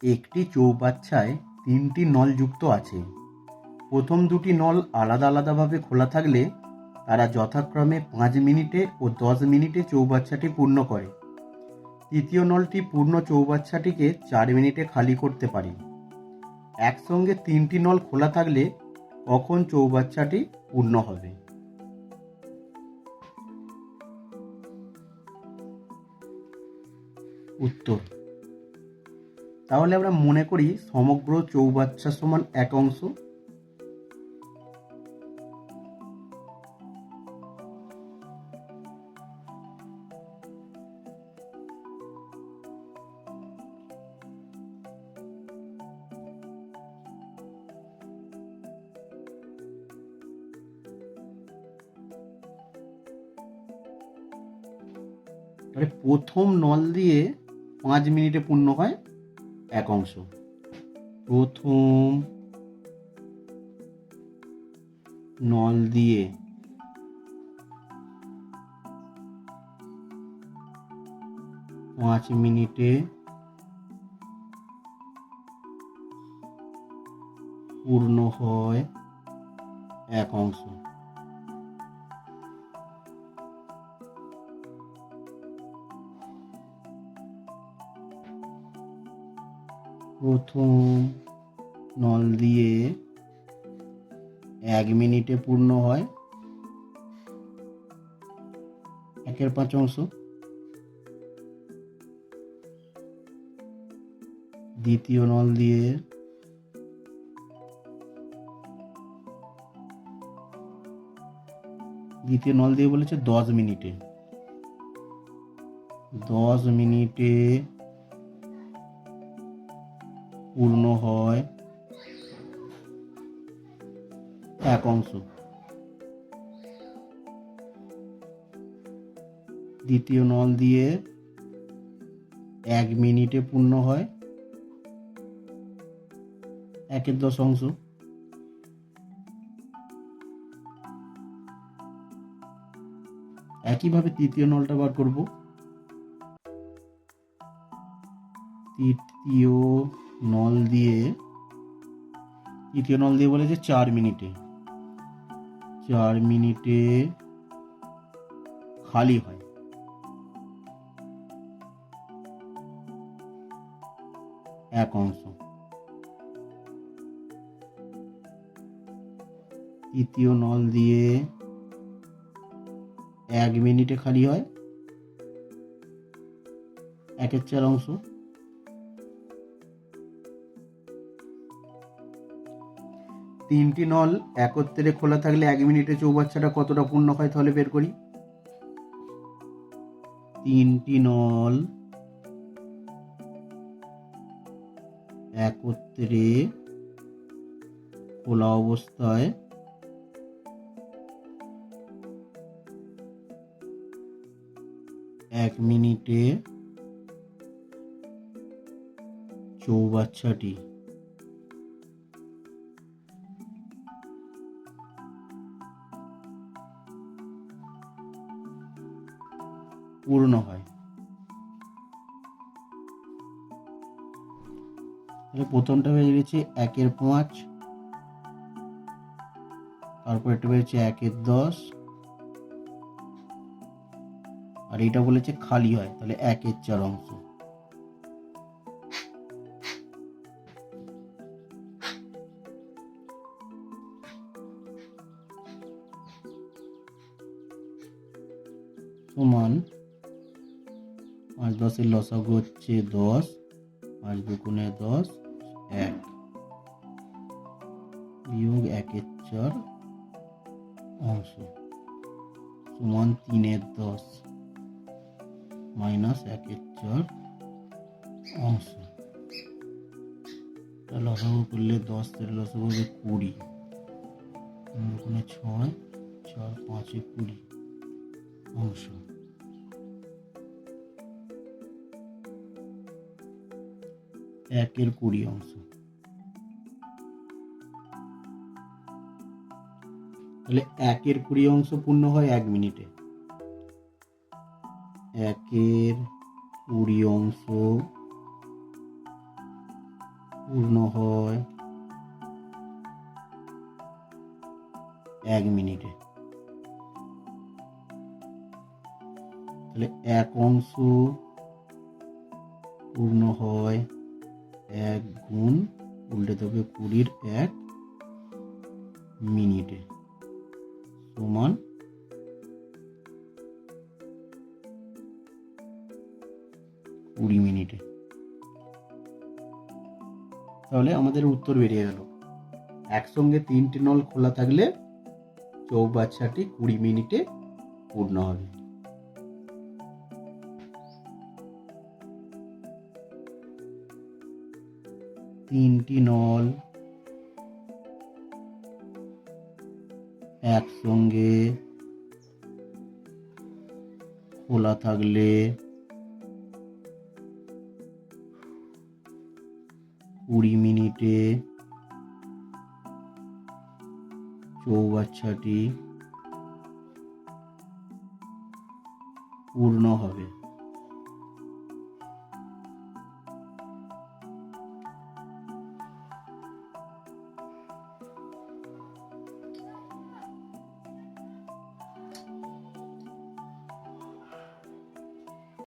একটি চৌবাচ্চায় 3টি নল যুক্ত আছে। প্রথম দুটি নল আলাদা আলাদাভাবে খোলা থাকলে তারা যথাক্রমে 5 মিনিটে ও 10 মিনিটে চৌবাচ্চাটি পূর্ণ করে। তৃতীয় নলটি পূর্ণ চৌবাচ্চাটিকে 4 মিনিটে খালি করতে পারে। একসঙ্গে 3টি নল খোলা থাকলে কখন চৌবাচ্চাটি পূর্ণ হবে? উত্তর, তাহলে আমরা মনে করি সমগ্র চৌবাচ্চা সমান 1 অংশ। তাহলে প্রথম নল দিয়ে 5 মিনিটে পূর্ণ হয় 1 অংশ। প্রথম নল দিয়ে 5 মিনিটে পূর্ণ হয় 1 অংশ। প্রথম নল দিয়ে 1 মিনিটে পূর্ণ হয় 1/5 অংশ। দ্বিতীয় নল দিয়ে 10 মিনিটে। 10 মিনিটে পূর্ণ হয় 1 অংশ। দ্বিতীয় নল দিয়ে 1 মিনিটে পূর্ণ হয় 1/10 অংশ। একইভাবে তৃতীয় নলটা বার করব। তৃতীয় নল দিয়ে বলেছে 4 মিনিটে। 4 মিনিটে খালি হয় 1 অংশ। তৃতীয় নল দিয়ে 1 মিনিটে খালি হয় 1/4 অংশ। তিনটি নল একত্রে খোলা থাকলে 1 মিনিটে চৌবাচ্চাটা কতটা পূর্ণ হয় তাহলে বের করি। 3টি নল একত্রে খোলা অবস্থায় 1 মিনিটে চৌবাচ্চাটি পূর্ণ হয়। তাহলে প্রথমটা হয়ে গেছে 1/5, তারপর এটা হয়েছে 1/10, আর এটা বলেছে খালি হয়, তাহলে 1/4 অংশ। সমান 5 10 এর লসাগু হচ্ছে 10, 5 দুগুণে 10, 1 বিয়োগ 1/4 অংশ সমান 3/10 মাইনাস 1/4 অংশ। লসাগু করলে 10 এর লসাগু হবে 20, 3 দুগুণে 6, 4 5 20 অংশ। 1/20 অংশ। তাহলে 1/20 অংশ পূর্ণ হয় 1 মিনিটে। 1/20 অংশ পূর্ণ হয় 1 মিনিটে। তাহলে 1 অংশ পূর্ণ হয় 1 গুণ উল্টে দেবে 20-র 1 মিনিটে সমান 20 মিনিটে। তাহলে আমাদের উত্তর বেরিয়ে গেল, একসঙ্গে 3টি নল খোলা থাকলে চৌবাচ্চাটি 20 মিনিটে পূর্ণ হবে। তিনটি নল একসঙ্গে খোলা থাকলে 20 মিনিটে চৌবাচ্চাটি পূর্ণ হবে।